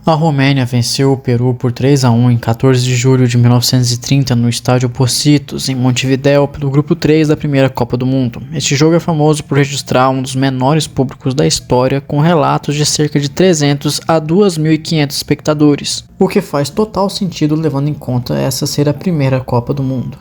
A Romênia venceu o Peru por 3-1 em 14 de julho de 1930 no estádio Pocitos, em Montevidéu, pelo Grupo 3 da primeira Copa do Mundo. Este jogo é famoso por registrar um dos menores públicos da história, com relatos de cerca de 300 a 2.500 espectadores, o que faz total sentido levando em conta essa ser a primeira Copa do Mundo.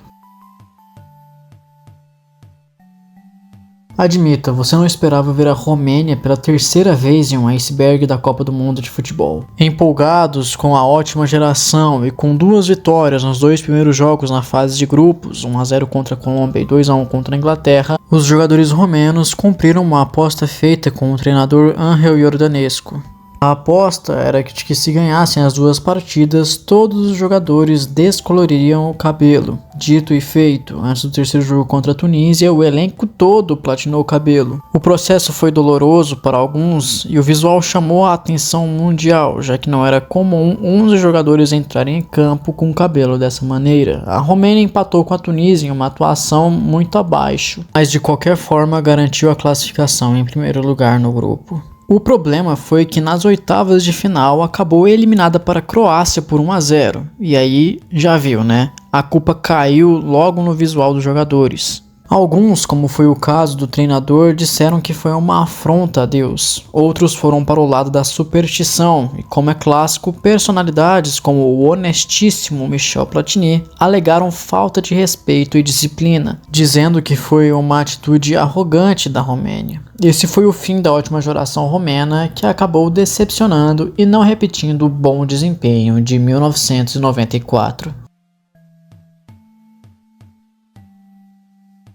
Admita, você não esperava ver a Romênia pela terceira vez em um iceberg da Copa do Mundo de futebol. Empolgados com a ótima geração e com 2 vitórias nos 2 primeiros jogos na fase de grupos, 1-0 contra a Colômbia e 2-1 contra a Inglaterra, os jogadores romenos cumpriram uma aposta feita com o treinador Ángel Iordanescu. A aposta era de que se ganhassem as 2 partidas, todos os jogadores descoloririam o cabelo. Dito e feito, antes do terceiro jogo contra a Tunísia, o elenco todo platinou o cabelo. O processo foi doloroso para alguns e o visual chamou a atenção mundial, já que não era comum 11 jogadores entrarem em campo com o cabelo dessa maneira. A Romênia empatou com a Tunísia em uma atuação muito abaixo, mas de qualquer forma garantiu a classificação em primeiro lugar no grupo. O problema foi que nas oitavas de final acabou eliminada para a Croácia por 1-0. E aí, já viu, né? A culpa caiu logo no visual dos jogadores. Alguns, como foi o caso do treinador, disseram que foi uma afronta a Deus. Outros foram para o lado da superstição e, como é clássico, personalidades como o honestíssimo Michel Platini alegaram falta de respeito e disciplina, dizendo que foi uma atitude arrogante da Romênia. Esse foi o fim da ótima geração romena, que acabou decepcionando e não repetindo o bom desempenho de 1994.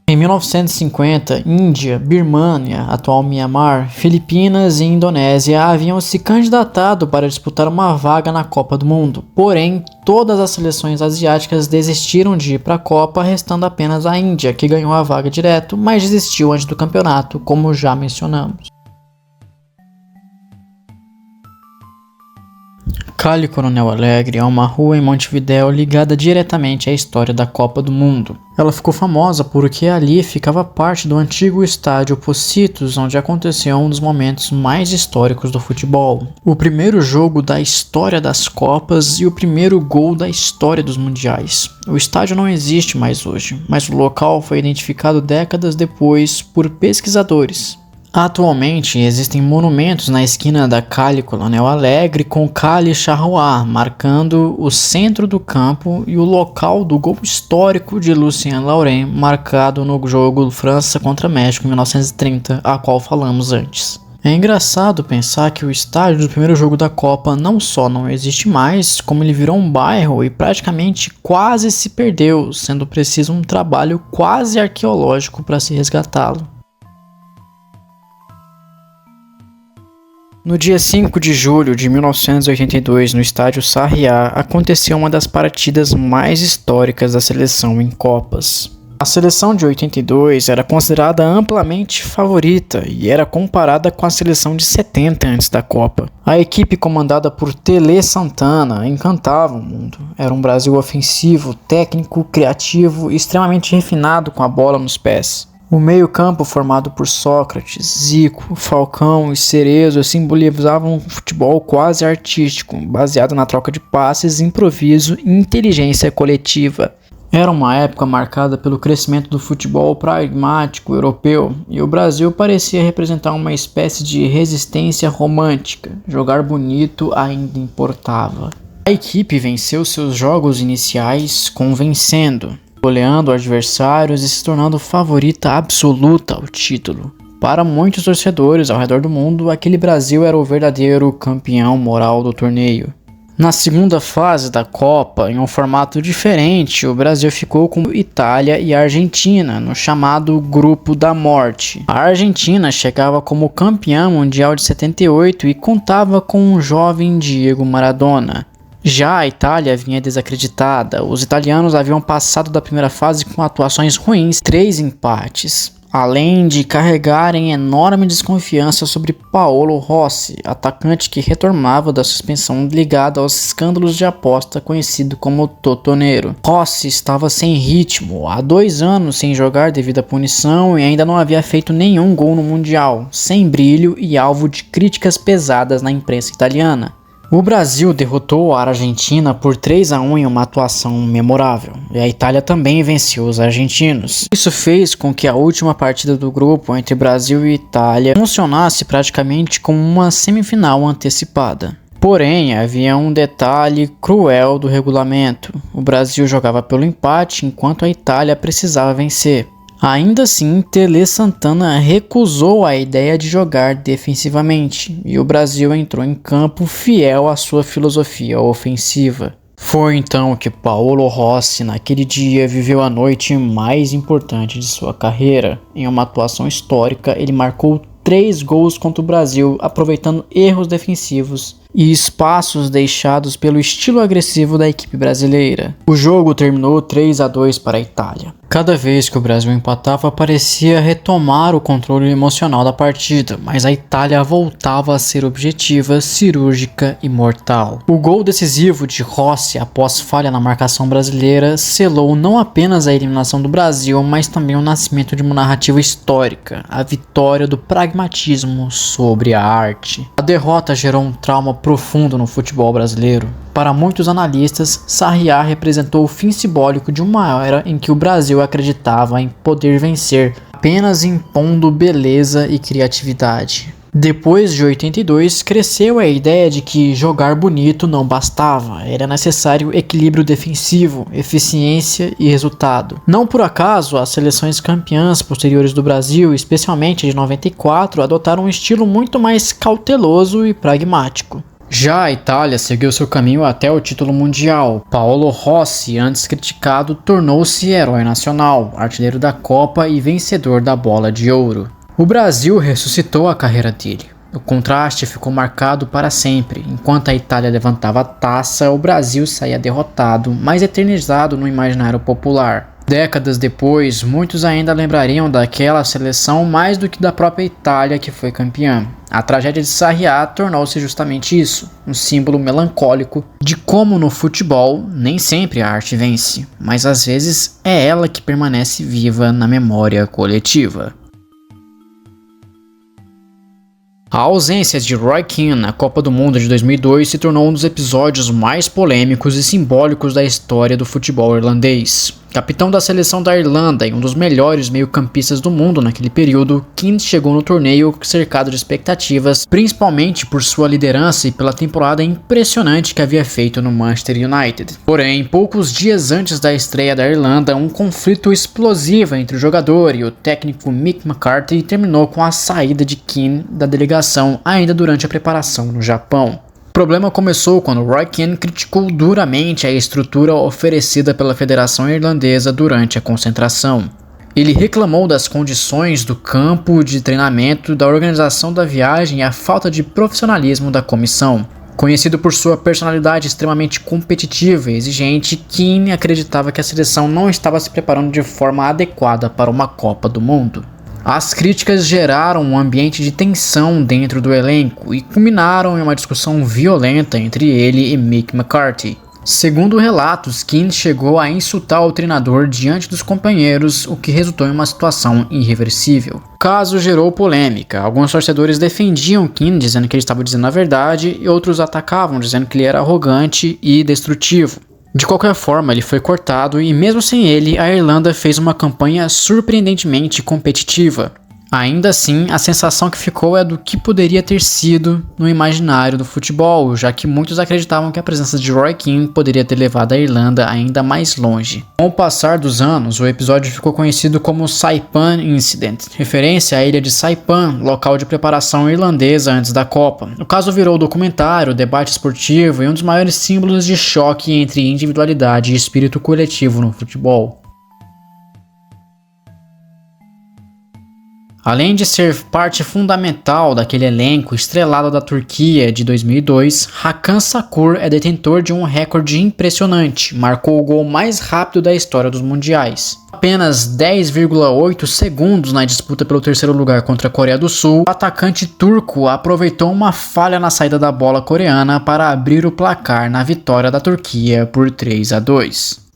Em 1950, Índia, Birmânia, atual Mianmar, Filipinas e Indonésia haviam se candidatado para disputar uma vaga na Copa do Mundo. Porém, todas as seleções asiáticas desistiram de ir para a Copa, restando apenas a Índia, que ganhou a vaga direto, mas desistiu antes do campeonato, como já mencionamos. Calle Coronel Alegre é uma rua em Montevidéu ligada diretamente à história da Copa do Mundo. Ela ficou famosa porque ali ficava parte do antigo estádio Pocitos, onde aconteceu um dos momentos mais históricos do futebol. O primeiro jogo da história das Copas e o primeiro gol da história dos Mundiais. O estádio não existe mais hoje, mas o local foi identificado décadas depois por pesquisadores. Atualmente existem monumentos na esquina da Calle Coronel Alegre com Calle Charrua, marcando o centro do campo e o local do gol histórico de Lucien Laurent, marcado no jogo França contra México em 1930, a qual falamos antes. É engraçado pensar que o estádio do primeiro jogo da Copa não só não existe mais, como ele virou um bairro e praticamente quase se perdeu, sendo preciso um trabalho quase arqueológico para se resgatá-lo. No dia 5 de julho de 1982, no estádio Sarriá, aconteceu uma das partidas mais históricas da seleção em Copas. A seleção de 82 era considerada amplamente favorita e era comparada com a seleção de 70 antes da Copa. A equipe comandada por Tele Santana encantava o mundo. Era um Brasil ofensivo, técnico, criativo e extremamente refinado com a bola nos pés. O meio-campo, formado por Sócrates, Zico, Falcão e Cerezo, simbolizavam um futebol quase artístico, baseado na troca de passes, improviso e inteligência coletiva. Era uma época marcada pelo crescimento do futebol pragmático europeu, e o Brasil parecia representar uma espécie de resistência romântica. Jogar bonito ainda importava. A equipe venceu seus jogos iniciais convencendo, goleando adversários e se tornando favorita absoluta ao título. Para muitos torcedores ao redor do mundo, aquele Brasil era o verdadeiro campeão moral do torneio. Na segunda fase da Copa, em um formato diferente, o Brasil ficou com Itália e Argentina, no chamado Grupo da Morte. A Argentina chegava como campeã mundial de 78 e contava com um jovem Diego Maradona. Já a Itália vinha desacreditada, os italianos haviam passado da primeira fase com atuações ruins, 3 empates, além de carregarem enorme desconfiança sobre Paolo Rossi, atacante que retornava da suspensão ligada aos escândalos de aposta conhecido como Totonero. Rossi estava sem ritmo, há 2 anos sem jogar devido à punição e ainda não havia feito nenhum gol no Mundial, sem brilho e alvo de críticas pesadas na imprensa italiana. O Brasil derrotou a Argentina por 3-1 em uma atuação memorável, e a Itália também venceu os argentinos. Isso fez com que a última partida do grupo entre Brasil e Itália funcionasse praticamente como uma semifinal antecipada. Porém, havia um detalhe cruel do regulamento: o Brasil jogava pelo empate enquanto a Itália precisava vencer. Ainda assim, Tele Santana recusou a ideia de jogar defensivamente e o Brasil entrou em campo fiel à sua filosofia ofensiva. Foi então que Paolo Rossi, naquele dia, viveu a noite mais importante de sua carreira. Em uma atuação histórica, ele marcou 3 gols contra o Brasil, aproveitando erros defensivos e espaços deixados pelo estilo agressivo da equipe brasileira. O jogo terminou 3-2 para a Itália. Cada vez que o Brasil empatava, parecia retomar o controle emocional da partida, mas a Itália voltava a ser objetiva, cirúrgica e mortal. O gol decisivo de Rossi após falha na marcação brasileira selou não apenas a eliminação do Brasil, mas também o nascimento de uma narrativa histórica, a vitória do pragmatismo sobre a arte. A derrota gerou um trauma profundo no futebol brasileiro. Para muitos analistas, Sarriá representou o fim simbólico de uma era em que o Brasil acreditava em poder vencer, apenas impondo beleza e criatividade. Depois de 82, cresceu a ideia de que jogar bonito não bastava, era necessário equilíbrio defensivo, eficiência e resultado. Não por acaso, as seleções campeãs posteriores do Brasil, especialmente de 94, adotaram um estilo muito mais cauteloso e pragmático. Já a Itália seguiu seu caminho até o título mundial. Paolo Rossi, antes criticado, tornou-se herói nacional, artilheiro da Copa e vencedor da Bola de Ouro. O Brasil ressuscitou a carreira dele. O contraste ficou marcado para sempre. Enquanto a Itália levantava a taça, o Brasil saía derrotado, mas eternizado no imaginário popular. Décadas depois, muitos ainda lembrariam daquela seleção mais do que da própria Itália que foi campeã. A tragédia de Sarriá tornou-se justamente isso, um símbolo melancólico de como no futebol nem sempre a arte vence, mas às vezes é ela que permanece viva na memória coletiva. A ausência de Roy Keane na Copa do Mundo de 2002 se tornou um dos episódios mais polêmicos e simbólicos da história do futebol irlandês. Capitão da seleção da Irlanda e um dos melhores meio-campistas do mundo naquele período, Keane chegou no torneio cercado de expectativas, principalmente por sua liderança e pela temporada impressionante que havia feito no Manchester United. Porém, poucos dias antes da estreia da Irlanda, um conflito explosivo entre o jogador e o técnico Mick McCarthy terminou com a saída de Keane da delegação ainda durante a preparação no Japão. O problema começou quando Roy Keane criticou duramente a estrutura oferecida pela Federação Irlandesa durante a concentração. Ele reclamou das condições do campo de treinamento, da organização da viagem e a falta de profissionalismo da comissão. Conhecido por sua personalidade extremamente competitiva e exigente, Keane acreditava que a seleção não estava se preparando de forma adequada para uma Copa do Mundo. As críticas geraram um ambiente de tensão dentro do elenco e culminaram em uma discussão violenta entre ele e Mick McCarthy. Segundo relatos, Keane chegou a insultar o treinador diante dos companheiros, o que resultou em uma situação irreversível. O caso gerou polêmica. Alguns torcedores defendiam Keane, dizendo que ele estava dizendo a verdade, e outros atacavam, dizendo que ele era arrogante e destrutivo. De qualquer forma, ele foi cortado e mesmo sem ele, a Irlanda fez uma campanha surpreendentemente competitiva. Ainda assim, a sensação que ficou é do que poderia ter sido no imaginário do futebol, já que muitos acreditavam que a presença de Roy Keane poderia ter levado a Irlanda ainda mais longe. Com o passar dos anos, o episódio ficou conhecido como Saipan Incident, referência à ilha de Saipan, local de preparação irlandesa antes da Copa. O caso virou documentário, debate esportivo e um dos maiores símbolos de choque entre individualidade e espírito coletivo no futebol. Além de ser parte fundamental daquele elenco estrelado da Turquia de 2002, Hakan Şükür é detentor de um recorde impressionante, marcou o gol mais rápido da história dos mundiais. Apenas 10,8 segundos na disputa pelo terceiro lugar contra a Coreia do Sul, o atacante turco aproveitou uma falha na saída da bola coreana para abrir o placar na vitória da Turquia por 3-2.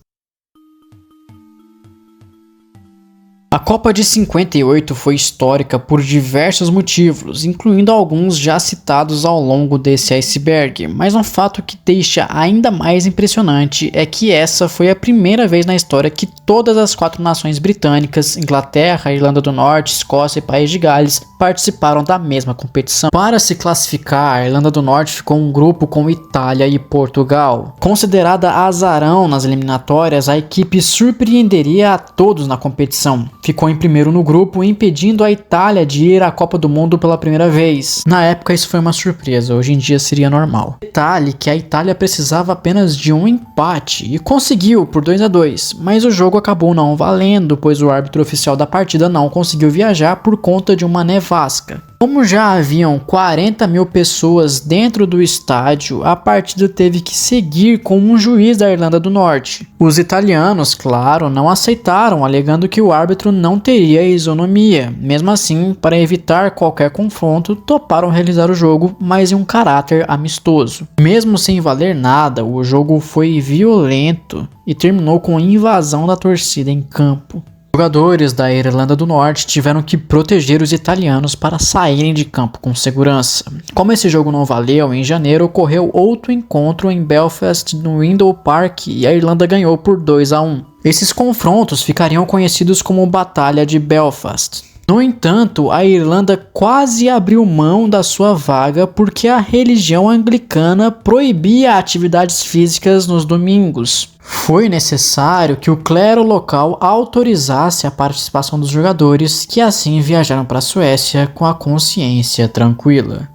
A Copa de 58 foi histórica por diversos motivos, incluindo alguns já citados ao longo desse iceberg, mas um fato que deixa ainda mais impressionante é que essa foi a primeira vez na história que todas as 4 nações britânicas, Inglaterra, Irlanda do Norte, Escócia e País de Gales, participaram da mesma competição. Para se classificar, a Irlanda do Norte ficou um grupo com Itália e Portugal. Considerada azarão nas eliminatórias, a equipe surpreenderia a todos na competição. Ficou em primeiro no grupo, impedindo a Itália de ir à Copa do Mundo pela primeira vez. Na época isso foi uma surpresa, hoje em dia seria normal. Detalhe que a Itália precisava apenas de um empate e conseguiu por 2-2, mas o jogo acabou não valendo, pois o árbitro oficial da partida não conseguiu viajar por conta de uma nevasca. Como já haviam 40 mil pessoas dentro do estádio, a partida teve que seguir com um juiz da Irlanda do Norte. Os italianos, claro, não aceitaram, alegando que o árbitro não teria isonomia. Mesmo assim, para evitar qualquer confronto, toparam realizar o jogo, mas em um caráter amistoso. Mesmo sem valer nada, o jogo foi violento e terminou com a invasão da torcida em campo. Os jogadores da Irlanda do Norte tiveram que proteger os italianos para saírem de campo com segurança. Como esse jogo não valeu, em janeiro ocorreu outro encontro em Belfast no Window Park e a Irlanda ganhou por 2-1. Esses confrontos ficariam conhecidos como Batalha de Belfast. No entanto, a Irlanda quase abriu mão da sua vaga porque a religião anglicana proibia atividades físicas nos domingos. Foi necessário que o clero local autorizasse a participação dos jogadores, que assim viajaram para a Suécia com a consciência tranquila.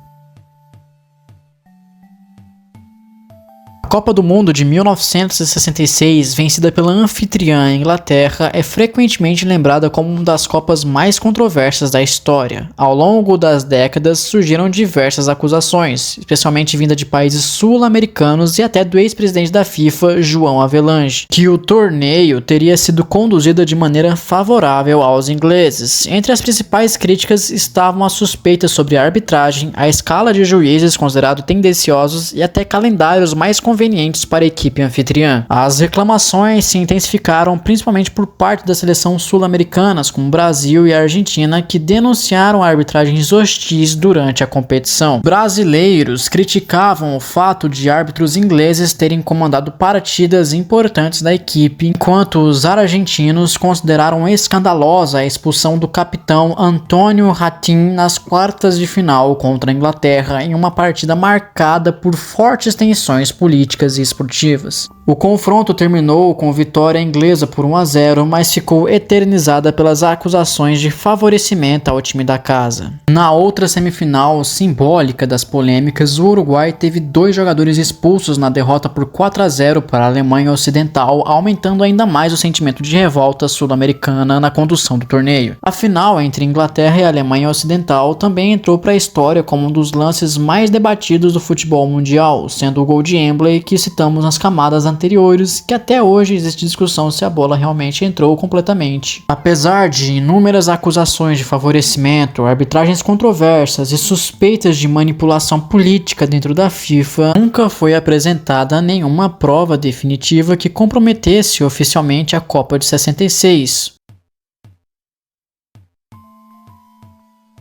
A Copa do Mundo de 1966, vencida pela anfitriã Inglaterra, é frequentemente lembrada como uma das Copas mais controversas da história. Ao longo das décadas surgiram diversas acusações, especialmente vinda de países sul-americanos e até do ex-presidente da FIFA, João Havelange, que o torneio teria sido conduzido de maneira favorável aos ingleses. Entre as principais críticas estavam as suspeitas sobre a arbitragem, a escala de juízes considerados tendenciosos e até calendários mais convenientes para a equipe anfitriã. As reclamações se intensificaram principalmente por parte das seleções sul-americanas, como Brasil e Argentina, que denunciaram arbitragens hostis durante a competição. Brasileiros criticavam o fato de árbitros ingleses terem comandado partidas importantes da equipe, enquanto os argentinos consideraram escandalosa a expulsão do capitão Antônio Ratin nas quartas de final contra a Inglaterra, em uma partida marcada por fortes tensões políticas e esportivas. O confronto terminou com vitória inglesa por 1-0, mas ficou eternizada pelas acusações de favorecimento ao time da casa. Na outra semifinal simbólica das polêmicas, o Uruguai teve 2 jogadores expulsos na derrota por 4-0 para a Alemanha Ocidental, aumentando ainda mais o sentimento de revolta sul-americana na condução do torneio. A final entre Inglaterra e a Alemanha Ocidental também entrou para a história como um dos lances mais debatidos do futebol mundial, sendo o gol de Wembley que citamos nas camadas anteriores, que até hoje existe discussão se a bola realmente entrou completamente. Apesar de inúmeras acusações de favorecimento, arbitragens controversas e suspeitas de manipulação política dentro da FIFA, nunca foi apresentada nenhuma prova definitiva que comprometesse oficialmente a Copa de 66.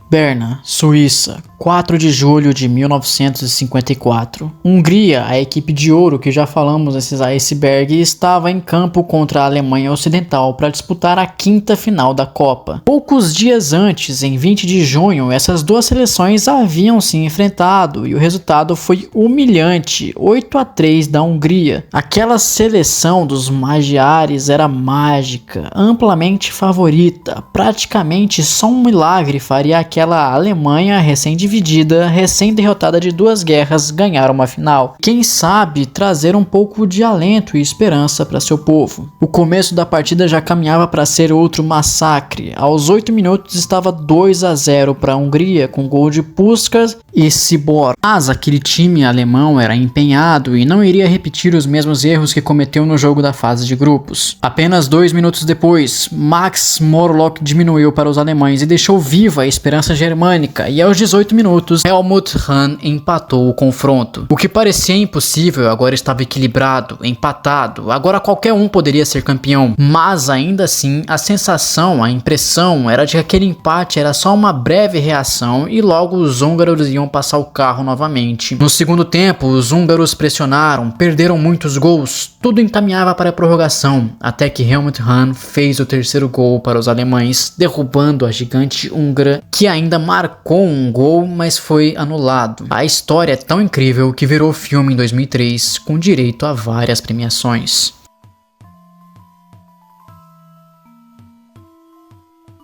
Berna, Suíça, 4 de julho de 1954. Hungria, a equipe de ouro que já falamos nesses iceberg, estava em campo contra a Alemanha Ocidental para disputar a 5ª final da Copa. Poucos dias antes, em 20 de junho, essas duas seleções haviam se enfrentado e o resultado foi humilhante, 8-3 da Hungria. Aquela seleção dos Magyars era mágica, amplamente favorita, praticamente só um milagre faria aquela Alemanha recém-dividida, recém-derrotada de 2 guerras, ganhar uma final. Quem sabe trazer um pouco de alento e esperança para seu povo. O começo da partida já caminhava para ser outro massacre. Aos 8 minutos estava 2-0 para a Hungria, com gol de Puskás e Sibor. Mas aquele time alemão era empenhado e não iria repetir os mesmos erros que cometeu no jogo da fase de grupos. Apenas 2 minutos depois, Max Morlock diminuiu para os alemães e deixou viva a esperança liderança germânica e aos 18 minutos, Helmut Hahn empatou o confronto. O que parecia impossível agora estava equilibrado, empatado, agora qualquer um poderia ser campeão, mas ainda assim a sensação, a impressão era de que aquele empate era só uma breve reação e logo os húngaros iam passar o carro novamente. No segundo tempo, os húngaros pressionaram, perderam muitos gols, tudo encaminhava para a prorrogação, até que Helmut Hahn fez o terceiro gol para os alemães, derrubando a gigante húngara, que ainda marcou um gol, mas foi anulado. A história é tão incrível que virou filme em 2003, com direito a várias premiações.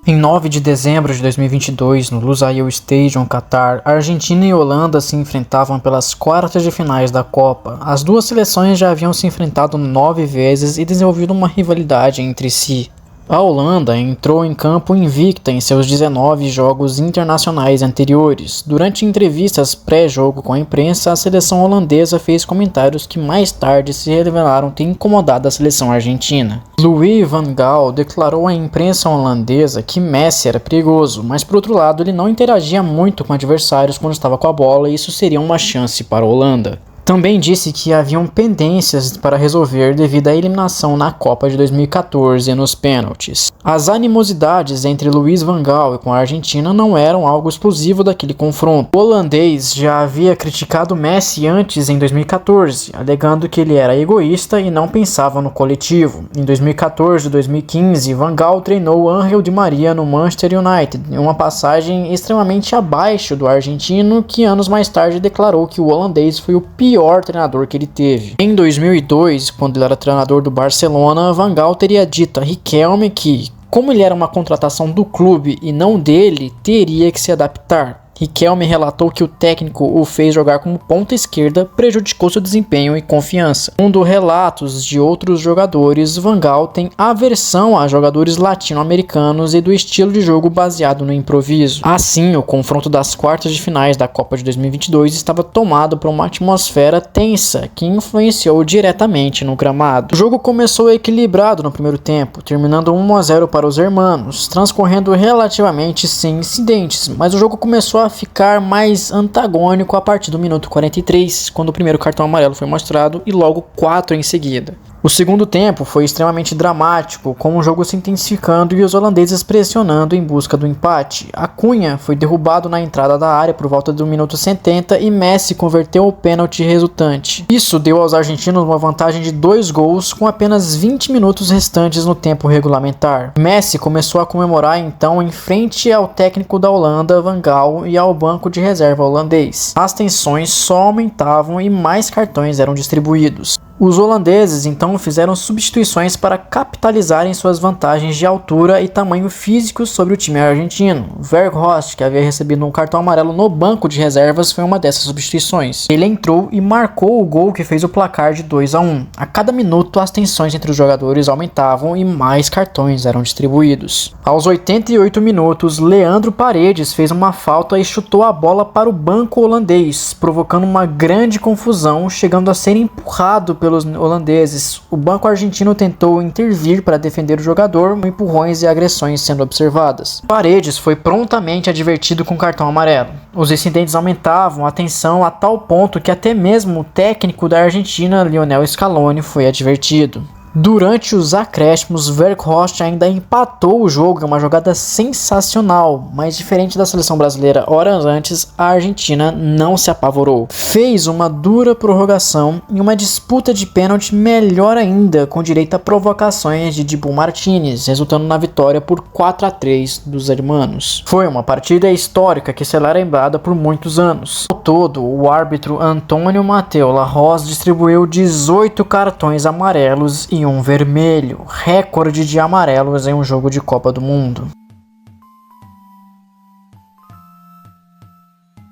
Em 9 de dezembro de 2022, no Lusail Stadium, Catar, Argentina e Holanda se enfrentavam pelas quartas de finais da Copa. As duas seleções já haviam se enfrentado 9 vezes e desenvolvido uma rivalidade entre si. A Holanda entrou em campo invicta em seus 19 jogos internacionais anteriores. Durante entrevistas pré-jogo com a imprensa, a seleção holandesa fez comentários que mais tarde se revelaram ter incomodado a seleção argentina. Louis van Gaal declarou à imprensa holandesa que Messi era perigoso, mas por outro lado ele não interagia muito com adversários quando estava com a bola e isso seria uma chance para a Holanda. Também disse que haviam pendências para resolver devido à eliminação na Copa de 2014 nos pênaltis. As animosidades entre Louis van Gaal e com a Argentina não eram algo exclusivo daquele confronto. O holandês já havia criticado Messi antes em 2014, alegando que ele era egoísta e não pensava no coletivo. Em 2014 e 2015, Van Gaal treinou Ángel Di Maria no Manchester United, em uma passagem extremamente abaixo do argentino, que anos mais tarde declarou que o holandês foi o pior treinador que ele teve. Em 2002, quando ele era treinador do Barcelona, Van Gaal teria dito a Riquelme que, como ele era uma contratação do clube e não dele, teria que se adaptar. Riquelme relatou que o técnico o fez jogar como ponta esquerda, prejudicou seu desempenho e confiança. Segundo relatos de outros jogadores, Van Gaal tem aversão a jogadores latino-americanos e do estilo de jogo baseado no improviso. Assim, o confronto das quartas de finais da Copa de 2022 estava tomado por uma atmosfera tensa que influenciou diretamente no gramado. O jogo começou equilibrado no primeiro tempo, terminando 1-0 para os hermanos, transcorrendo relativamente sem incidentes, mas o jogo começou a ficar mais antagônico a partir do minuto 43, quando o primeiro cartão amarelo foi mostrado e logo 4 em seguida. O segundo tempo foi extremamente dramático, com o jogo se intensificando e os holandeses pressionando em busca do empate. Acunha foi derrubado na entrada da área por volta do minuto 70 e Messi converteu o pênalti resultante. Isso deu aos argentinos uma vantagem de 2 gols com apenas 20 minutos restantes no tempo regulamentar. Messi começou a comemorar então em frente ao técnico da Holanda, Van Gaal, e ao banco de reserva holandês. As tensões só aumentavam e mais cartões eram distribuídos. Os holandeses então fizeram substituições para capitalizarem suas vantagens de altura e tamanho físico sobre o time argentino. Weghorst, que havia recebido um cartão amarelo no banco de reservas, foi uma dessas substituições. Ele entrou e marcou o gol que fez o placar de 2-1. A cada minuto as tensões entre os jogadores aumentavam e mais cartões eram distribuídos. Aos 88 minutos, Leandro Paredes fez uma falta e chutou a bola para o banco holandês, provocando uma grande confusão, chegando a ser empurrado pelos holandeses. O banco argentino tentou intervir para defender o jogador, com empurrões e agressões sendo observadas. Paredes foi prontamente advertido com cartão amarelo. Os incidentes aumentavam a tensão a tal ponto que até mesmo o técnico da Argentina, Lionel Scaloni, foi advertido. Durante os acréscimos, Weghorst ainda empatou o jogo em uma jogada sensacional, mas diferente da seleção brasileira horas antes, a Argentina não se apavorou. Fez uma dura prorrogação e uma disputa de pênalti melhor ainda, com direito a provocações de Dibu Martínez, resultando na vitória por 4-3 dos hermanos. Foi uma partida histórica que será lembrada por muitos anos. Ao todo, o árbitro Antônio Mateu Larroz distribuiu 18 cartões amarelos e um vermelho, recorde de amarelos em um jogo de Copa do Mundo.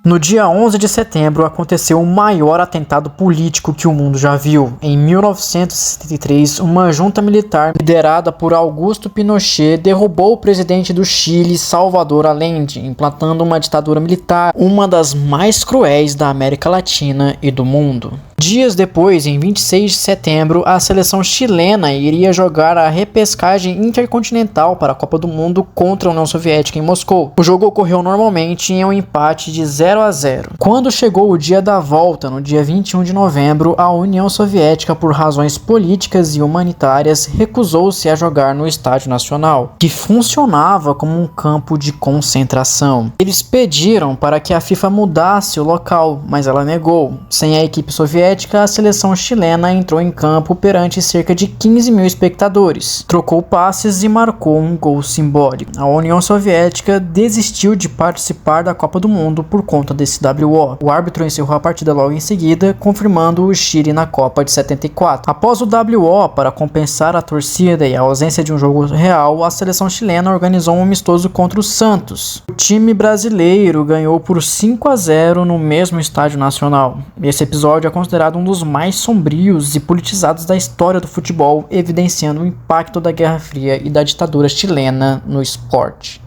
No dia 11 de setembro aconteceu o maior atentado político que o mundo já viu. Em 1973, uma junta militar liderada por Augusto Pinochet derrubou o presidente do Chile, Salvador Allende, implantando uma ditadura militar, uma das mais cruéis da América Latina e do mundo. Dias depois, em 26 de setembro, a seleção chilena iria jogar a repescagem intercontinental para a Copa do Mundo contra a União Soviética em Moscou. O jogo ocorreu normalmente em um empate de 0-0. Quando chegou o dia da volta, no dia 21 de novembro, a União Soviética, por razões políticas e humanitárias, recusou-se a jogar no Estádio Nacional, que funcionava como um campo de concentração. Eles pediram para que a FIFA mudasse o local, mas ela negou. Sem a equipe soviética, a seleção chilena entrou em campo perante cerca de 15 mil espectadores, trocou passes e marcou um gol simbólico. A União Soviética desistiu de participar da Copa do Mundo por conta desse WO. O árbitro encerrou a partida logo em seguida, confirmando o Chile na Copa de 74. Após o WO, para compensar a torcida e a ausência de um jogo real, a seleção chilena organizou um amistoso contra o Santos. O time brasileiro ganhou por 5-0 no mesmo Estádio Nacional. Esse episódio é considerado um dos mais sombrios e politizados da história do futebol, evidenciando o impacto da Guerra Fria e da ditadura chilena no esporte.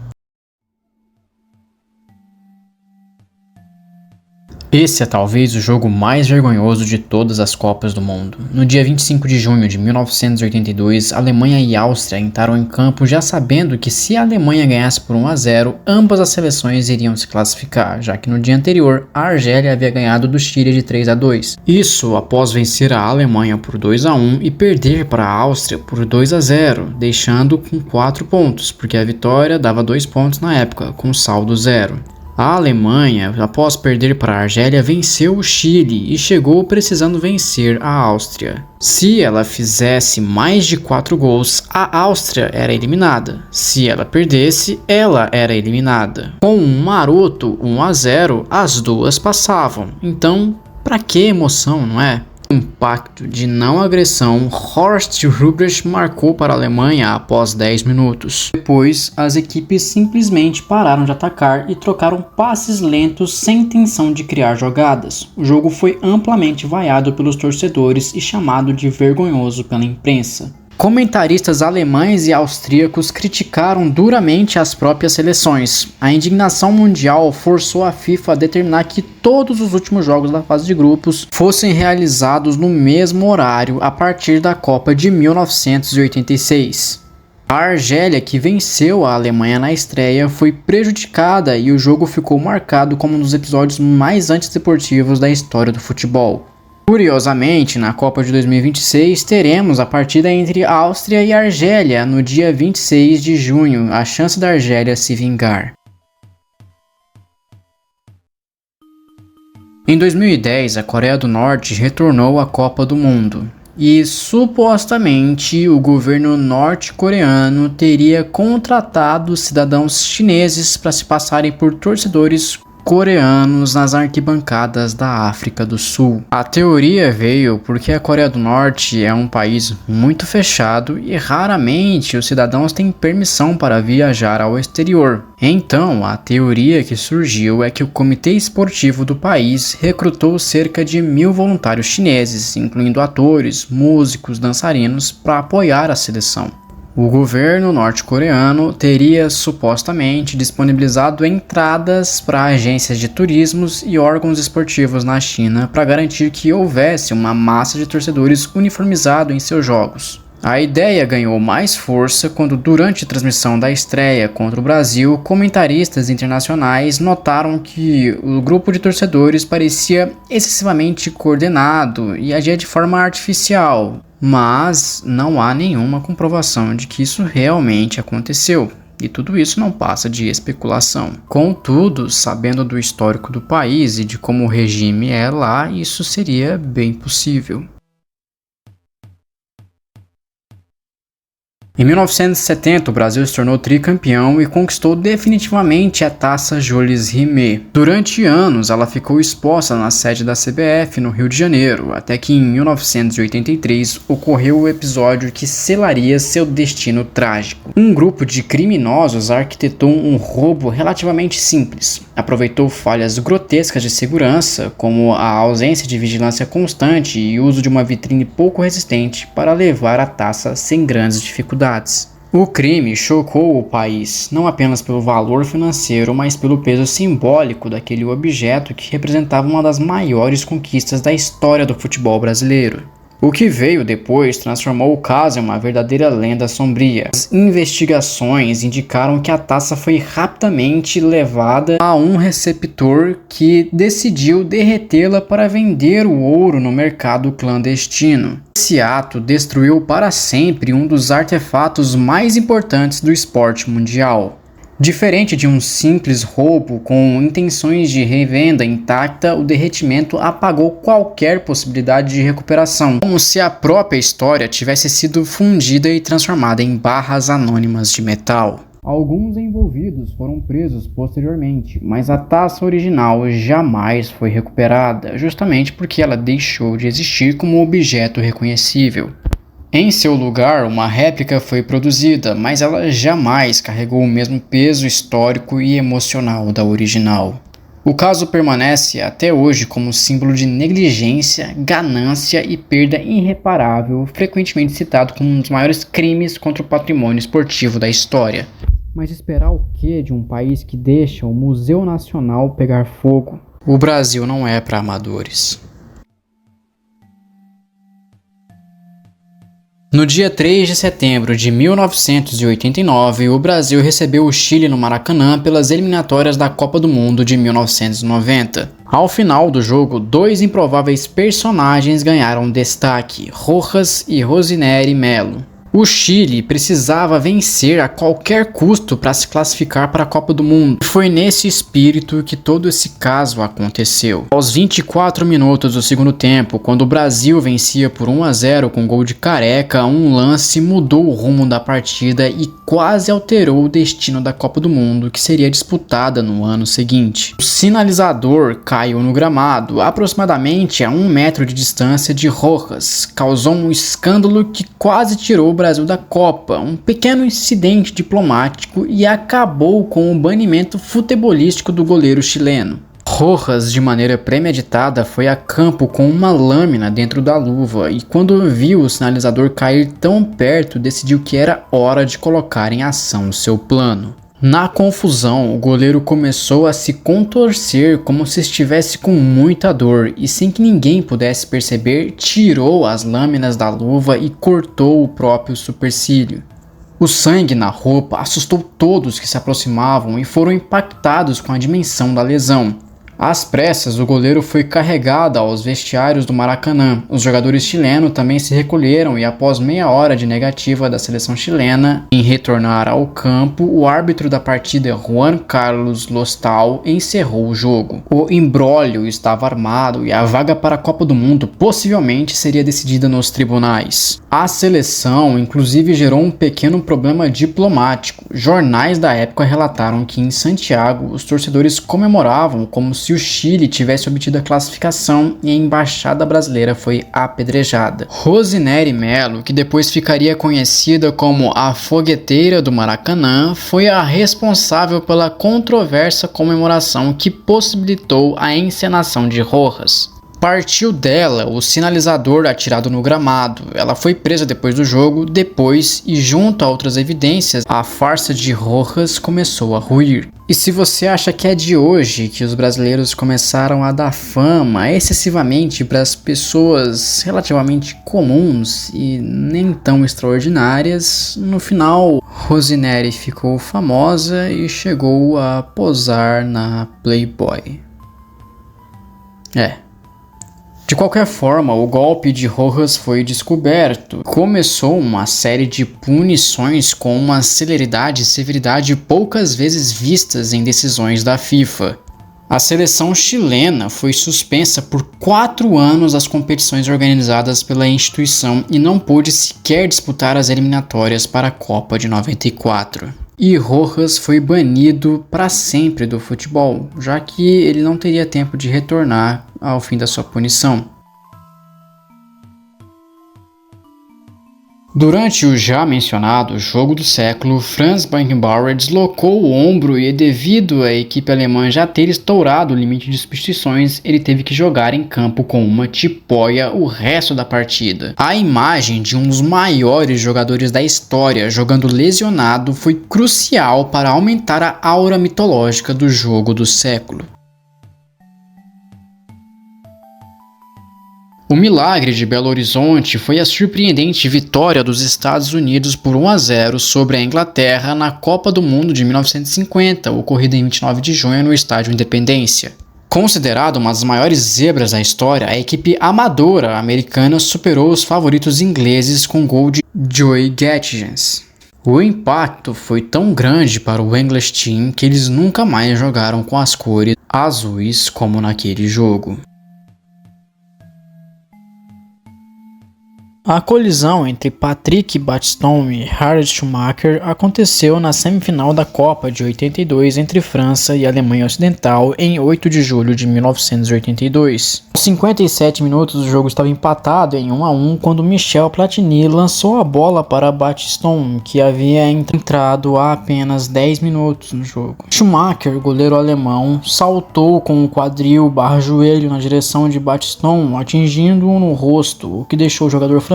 Esse é talvez o jogo mais vergonhoso de todas as Copas do Mundo. No dia 25 de junho de 1982, Alemanha e Áustria entraram em campo já sabendo que se a Alemanha ganhasse por 1-0, ambas as seleções iriam se classificar, já que no dia anterior a Argélia havia ganhado do Chile de 3-2. Isso após vencer a Alemanha por 2-1 e perder para a Áustria por 2-0, deixando com 4 pontos, porque a vitória dava 2 pontos na época, com saldo 0. A Alemanha, após perder para a Argélia, venceu o Chile e chegou precisando vencer a Áustria. Se ela fizesse mais de 4 gols, a Áustria era eliminada. Se ela perdesse, ela era eliminada. Com um maroto 1-0, as duas passavam. Então, pra que emoção, não é? Um pacto de não agressão, Horst Rubesch marcou para a Alemanha após 10 minutos. Depois, as equipes simplesmente pararam de atacar e trocaram passes lentos sem intenção de criar jogadas. O jogo foi amplamente vaiado pelos torcedores e chamado de vergonhoso pela imprensa. Comentaristas alemães e austríacos criticaram duramente as próprias seleções. A indignação mundial forçou a FIFA a determinar que todos os últimos jogos da fase de grupos fossem realizados no mesmo horário a partir da Copa de 1986. A Argélia, que venceu a Alemanha na estreia, foi prejudicada e o jogo ficou marcado como um dos episódios mais antidesportivos da história do futebol. Curiosamente, na Copa de 2026 teremos a partida entre Áustria e Argélia no dia 26 de junho, a chance da Argélia se vingar. Em 2010, a Coreia do Norte retornou à Copa do Mundo e supostamente o governo norte-coreano teria contratado cidadãos chineses para se passarem por torcedores coreanos nas arquibancadas da África do Sul. A teoria veio porque a Coreia do Norte é um país muito fechado e raramente os cidadãos têm permissão para viajar ao exterior. Então, a teoria que surgiu é que o Comitê Esportivo do país recrutou cerca de 1.000 voluntários chineses, incluindo atores, músicos, dançarinos, para apoiar a seleção. O governo norte-coreano teria supostamente disponibilizado entradas para agências de turismos e órgãos esportivos na China para garantir que houvesse uma massa de torcedores uniformizado em seus jogos. A ideia ganhou mais força quando, durante a transmissão da estreia contra o Brasil, comentaristas internacionais notaram que o grupo de torcedores parecia excessivamente coordenado e agia de forma artificial. Mas não há nenhuma comprovação de que isso realmente aconteceu, e tudo isso não passa de especulação. Contudo, sabendo do histórico do país e de como o regime é lá, isso seria bem possível. Em 1970, o Brasil se tornou tricampeão e conquistou definitivamente a Taça Jules Rimet. Durante anos, ela ficou exposta na sede da CBF no Rio de Janeiro, até que em 1983 ocorreu o episódio que selaria seu destino trágico. Um grupo de criminosos arquitetou um roubo relativamente simples. Aproveitou falhas grotescas de segurança, como a ausência de vigilância constante e uso de uma vitrine pouco resistente, para levar a taça sem grandes dificuldades. O crime chocou o país, não apenas pelo valor financeiro, mas pelo peso simbólico daquele objeto que representava uma das maiores conquistas da história do futebol brasileiro. O que veio depois transformou o caso em uma verdadeira lenda sombria. As investigações indicaram que a taça foi rapidamente levada a um receptor que decidiu derretê-la para vender o ouro no mercado clandestino. Esse ato destruiu para sempre um dos artefatos mais importantes do esporte mundial. Diferente de um simples roubo com intenções de revenda intacta, o derretimento apagou qualquer possibilidade de recuperação, como se a própria história tivesse sido fundida e transformada em barras anônimas de metal. Alguns envolvidos foram presos posteriormente, mas a taça original jamais foi recuperada, justamente porque ela deixou de existir como objeto reconhecível. Em seu lugar, uma réplica foi produzida, mas ela jamais carregou o mesmo peso histórico e emocional da original. O caso permanece até hoje como símbolo de negligência, ganância e perda irreparável, frequentemente citado como um dos maiores crimes contra o patrimônio esportivo da história. Mas esperar o que de um país que deixa o Museu Nacional pegar fogo? O Brasil não é para amadores. No dia 3 de setembro de 1989, o Brasil recebeu o Chile no Maracanã pelas eliminatórias da Copa do Mundo de 1990. Ao final do jogo, dois improváveis personagens ganharam destaque, Rojas e Rosinéry Melo. O Chile precisava vencer a qualquer custo para se classificar para a Copa do Mundo. E foi nesse espírito que todo esse caso aconteceu. Aos 24 minutos do segundo tempo, quando o Brasil vencia por 1-0 com gol de Careca, um lance mudou o rumo da partida e quase alterou o destino da Copa do Mundo, que seria disputada no ano seguinte. O sinalizador caiu no gramado, aproximadamente a 1 metro de distância de Rojas. Causou um escândalo que quase tirou o Brasil da Copa, um pequeno incidente diplomático, e acabou com o banimento futebolístico do goleiro chileno. Rojas, de maneira premeditada, foi a campo com uma lâmina dentro da luva e, quando viu o sinalizador cair tão perto, decidiu que era hora de colocar em ação o seu plano. Na confusão, o goleiro começou a se contorcer como se estivesse com muita dor e, sem que ninguém pudesse perceber, tirou as lâminas da luva e cortou o próprio supercílio. O sangue na roupa assustou todos que se aproximavam e foram impactados com a dimensão da lesão. Às pressas, o goleiro foi carregado aos vestiários do Maracanã. Os jogadores chilenos também se recolheram e, após meia hora de negativa da seleção chilena em retornar ao campo, o árbitro da partida, Juan Carlos Lostal, encerrou o jogo. O imbróglio estava armado e a vaga para a Copa do Mundo possivelmente seria decidida nos tribunais. A seleção, inclusive, gerou um pequeno problema diplomático. Jornais da época relataram que em Santiago os torcedores comemoravam como se o Chile tivesse obtido a classificação e a embaixada brasileira foi apedrejada. Rosinéry Melo, que depois ficaria conhecida como a Fogueteira do Maracanã, foi a responsável pela controversa comemoração que possibilitou a encenação de Rojas. Partiu dela o sinalizador atirado no gramado. Ela foi presa depois do jogo, e junto a outras evidências, a farsa de Rojas começou a ruir. E se você acha que é de hoje que os brasileiros começaram a dar fama excessivamente para as pessoas relativamente comuns e nem tão extraordinárias, no final Rosinéry ficou famosa e chegou a posar na Playboy. De qualquer forma, o golpe de Rojas foi descoberto. Começou uma série de punições com uma celeridade e severidade poucas vezes vistas em decisões da FIFA. A seleção chilena foi suspensa por 4 anos das competições organizadas pela instituição e não pôde sequer disputar as eliminatórias para a Copa de 94. E Rojas foi banido para sempre do futebol, já que ele não teria tempo de retornar ao fim da sua punição. Durante o já mencionado jogo do século, Franz Beckenbauer deslocou o ombro e, devido à equipe alemã já ter estourado o limite de substituições, ele teve que jogar em campo com uma tipóia o resto da partida. A imagem de um dos maiores jogadores da história jogando lesionado foi crucial para aumentar a aura mitológica do jogo do século. O milagre de Belo Horizonte foi a surpreendente vitória dos Estados Unidos por 1-0 sobre a Inglaterra na Copa do Mundo de 1950, ocorrida em 29 de junho no Estádio Independência. Considerado uma das maiores zebras da história, a equipe amadora americana superou os favoritos ingleses com gol de Joey Gaetjens. O impacto foi tão grande para o English Team que eles nunca mais jogaram com as cores azuis como naquele jogo. A colisão entre Patrick Battiston e Harald Schumacher aconteceu na semifinal da Copa de 82 entre França e Alemanha Ocidental em 8 de julho de 1982. Aos 57 minutos o jogo estava empatado em 1-1 quando Michel Platini lançou a bola para Battiston, que havia entrado há apenas 10 minutos no jogo. Schumacher, goleiro alemão, saltou com o quadril/joelho na direção de Battiston, atingindo-o no rosto, o que deixou o jogador francês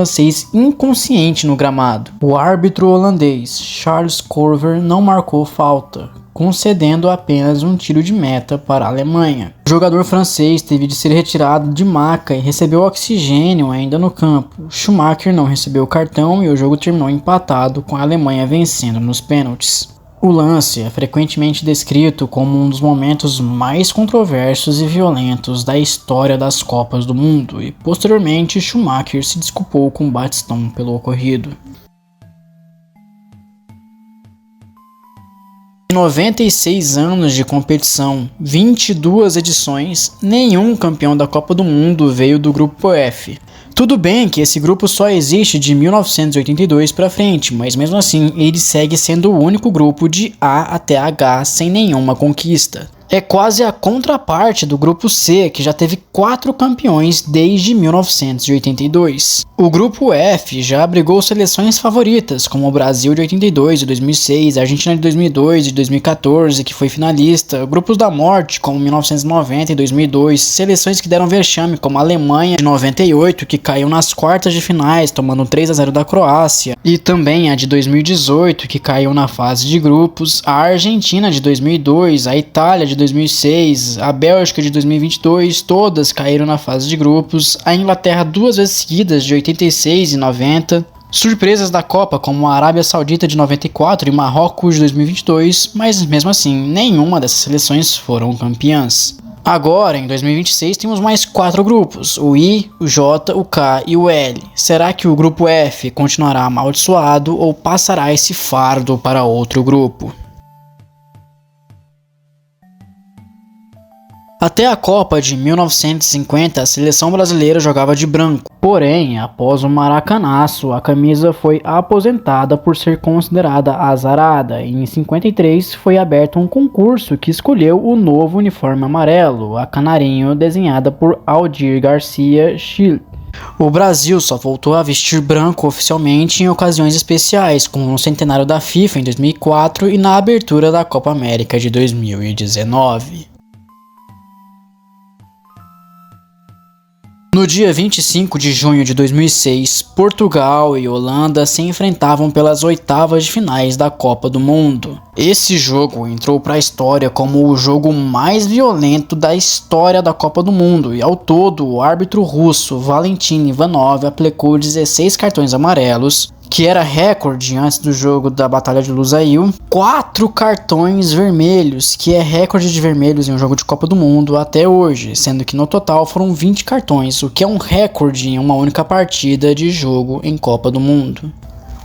inconsciente no gramado. O árbitro holandês Charles Corver não marcou falta, concedendo apenas um tiro de meta para a Alemanha. O jogador francês teve de ser retirado de maca e recebeu oxigênio ainda no campo. Schumacher não recebeu cartão e o jogo terminou empatado, com a Alemanha vencendo nos pênaltis. O lance é frequentemente descrito como um dos momentos mais controversos e violentos da história das Copas do Mundo, e posteriormente Schumacher se desculpou com Battiston pelo ocorrido. Em 96 anos de competição, 22 edições, nenhum campeão da Copa do Mundo veio do grupo F. Tudo bem que esse grupo só existe de 1982 para frente, mas mesmo assim ele segue sendo o único grupo de A até H sem nenhuma conquista. É quase a contraparte do grupo C, que já teve 4 campeões desde 1982. O grupo F já abrigou seleções favoritas, como o Brasil de 82 e 2006, a Argentina de 2002 e 2014, que foi finalista, grupos da morte, como 1990 e 2002, seleções que deram vexame, como a Alemanha de 98, que caiu nas quartas de finais, tomando 3-0 da Croácia, e também a de 2018, que caiu na fase de grupos, a Argentina de 2002, a Itália de 2006, a Bélgica de 2022, todas caíram na fase de grupos, a Inglaterra 2 vezes seguidas, de 86 e 90, surpresas da Copa como a Arábia Saudita de 94 e Marrocos de 2022, mas mesmo assim, nenhuma dessas seleções foram campeãs. Agora, em 2026, temos mais 4 grupos, o I, o J, o K e o L. Será que o grupo F continuará amaldiçoado ou passará esse fardo para outro grupo? Até a Copa de 1950, a seleção brasileira jogava de branco. Porém, após o maracanaço, a camisa foi aposentada por ser considerada azarada e em 53 foi aberto um concurso que escolheu o novo uniforme amarelo, a canarinho, desenhada por Aldir Garcia Schill. O Brasil só voltou a vestir branco oficialmente em ocasiões especiais, como no centenário da FIFA em 2004 e na abertura da Copa América de 2019. No dia 25 de junho de 2006, Portugal e Holanda se enfrentavam pelas oitavas de finais da Copa do Mundo. Esse jogo entrou para a história como o jogo mais violento da história da Copa do Mundo e ao todo o árbitro russo Valentin Ivanov aplicou 16 cartões amarelos, que era recorde antes do jogo da Batalha de Lusail, 4 cartões vermelhos, que é recorde de vermelhos em um jogo de Copa do Mundo até hoje, sendo que no total foram 20 cartões, o que é um recorde em uma única partida de jogo em Copa do Mundo.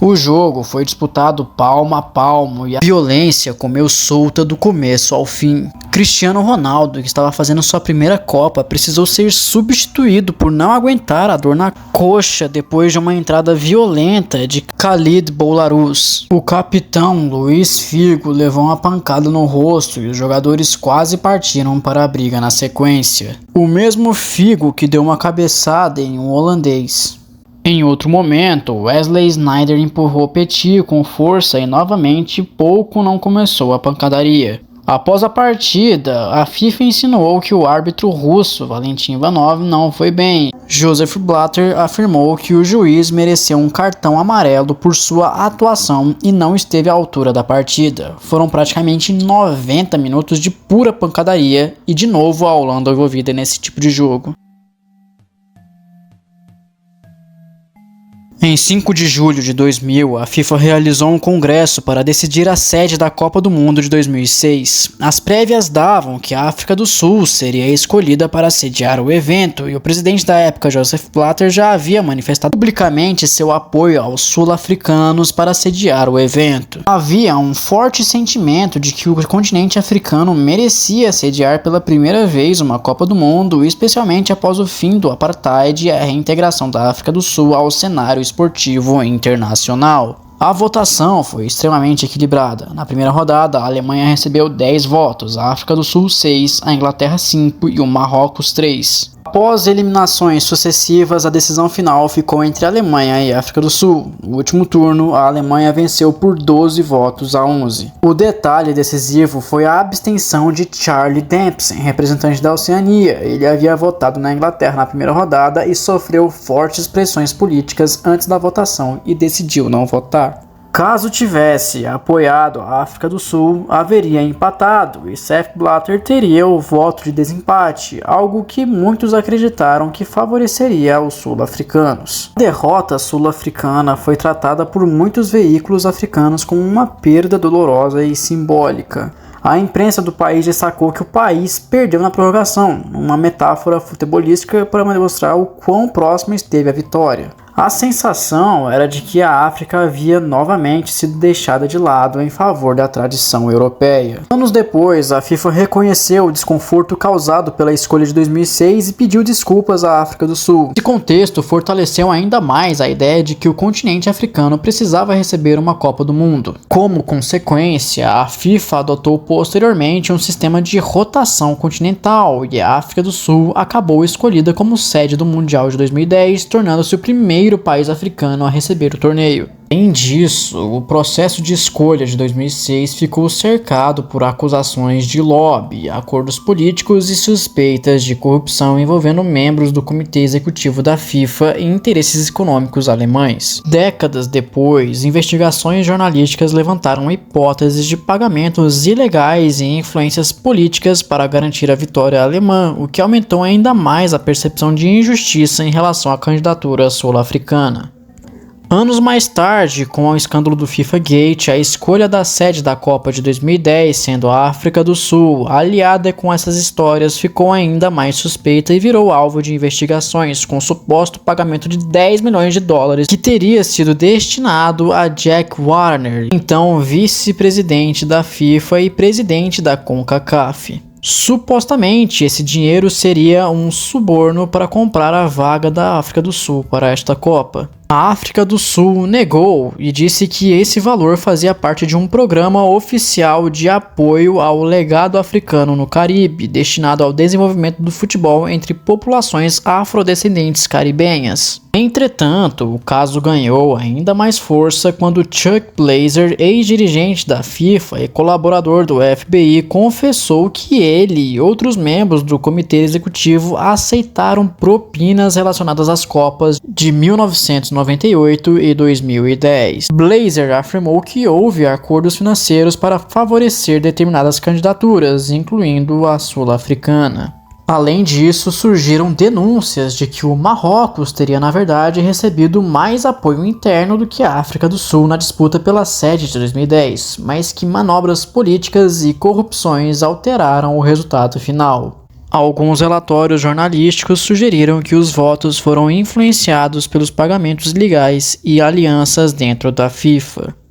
O jogo foi disputado palmo a palmo e a violência comeu solta do começo ao fim. Cristiano Ronaldo, que estava fazendo sua primeira Copa, precisou ser substituído por não aguentar a dor na coxa depois de uma entrada violenta de Khalid Boulahrouz. O capitão Luís Figo levou uma pancada no rosto e os jogadores quase partiram para a briga na sequência. O mesmo Figo que deu uma cabeçada em um holandês. Em outro momento, Wesley Sneijder empurrou Petit com força e novamente pouco não começou a pancadaria. Após a partida, a FIFA insinuou que o árbitro russo Valentin Ivanov não foi bem. Joseph Blatter afirmou que o juiz mereceu um cartão amarelo por sua atuação e não esteve à altura da partida. Foram praticamente 90 minutos de pura pancadaria e de novo a Holanda envolvida nesse tipo de jogo. Em 5 de julho de 2000, a FIFA realizou um congresso para decidir a sede da Copa do Mundo de 2006. As prévias davam que a África do Sul seria escolhida para sediar o evento e o presidente da época, Joseph Blatter, já havia manifestado publicamente seu apoio aos sul-africanos para sediar o evento. Havia um forte sentimento de que o continente africano merecia sediar pela primeira vez uma Copa do Mundo, especialmente após o fim do apartheid e a reintegração da África do Sul ao cenário esportivo internacional. A votação foi extremamente equilibrada. Na primeira rodada, a Alemanha recebeu 10 votos, a África do Sul 6, a Inglaterra 5 e o Marrocos 3. Após eliminações sucessivas, a decisão final ficou entre a Alemanha e a África do Sul. No último turno, a Alemanha venceu por 12 votos a 11. O detalhe decisivo foi a abstenção de Charlie Dempsey, representante da Oceania. Ele havia votado na Inglaterra na primeira rodada e sofreu fortes pressões políticas antes da votação e decidiu não votar. Caso tivesse apoiado a África do Sul, haveria empatado e Sepp Blatter teria o voto de desempate, algo que muitos acreditaram que favoreceria os sul-africanos. A derrota sul-africana foi tratada por muitos veículos africanos como uma perda dolorosa e simbólica. A imprensa do país destacou que o país perdeu na prorrogação, uma metáfora futebolística para demonstrar o quão próximo esteve a vitória. A sensação era de que a África havia novamente sido deixada de lado em favor da tradição europeia. Anos depois, a FIFA reconheceu o desconforto causado pela escolha de 2006 e pediu desculpas à África do Sul. Esse contexto fortaleceu ainda mais a ideia de que o continente africano precisava receber uma Copa do Mundo. Como consequência, a FIFA adotou posteriormente um sistema de rotação continental e a África do Sul acabou escolhida como sede do Mundial de 2010, tornando-se o primeiro país africano a receber o torneio. Além disso, o processo de escolha de 2006 ficou cercado por acusações de lobby, acordos políticos e suspeitas de corrupção envolvendo membros do comitê executivo da FIFA e interesses econômicos alemães. Décadas depois, investigações jornalísticas levantaram hipóteses de pagamentos ilegais e influências políticas para garantir a vitória alemã, o que aumentou ainda mais a percepção de injustiça em relação à candidatura sul-africana. Anos mais tarde, com o escândalo do FIFA Gate, a escolha da sede da Copa de 2010, sendo a África do Sul, aliada com essas histórias, ficou ainda mais suspeita e virou alvo de investigações, com o suposto pagamento de 10 milhões de dólares que teria sido destinado a Jack Warner, então vice-presidente da FIFA e presidente da CONCACAF. Supostamente, esse dinheiro seria um suborno para comprar a vaga da África do Sul para esta Copa. A África do Sul negou e disse que esse valor fazia parte de um programa oficial de apoio ao legado africano no Caribe, destinado ao desenvolvimento do futebol entre populações afrodescendentes caribenhas. Entretanto, o caso ganhou ainda mais força quando Chuck Blazer, ex-dirigente da FIFA e colaborador do FBI, confessou que ele e outros membros do comitê executivo aceitaram propinas relacionadas às Copas de 1998 e 2010. Blazer afirmou que houve acordos financeiros para favorecer determinadas candidaturas, incluindo a sul-africana. Além disso, surgiram denúncias de que o Marrocos teria, na verdade, recebido mais apoio interno do que a África do Sul na disputa pela sede de 2010, mas que manobras políticas e corrupções alteraram o resultado final. Alguns relatórios jornalísticos sugeriram que os votos foram influenciados pelos pagamentos legais e alianças dentro da FIFA.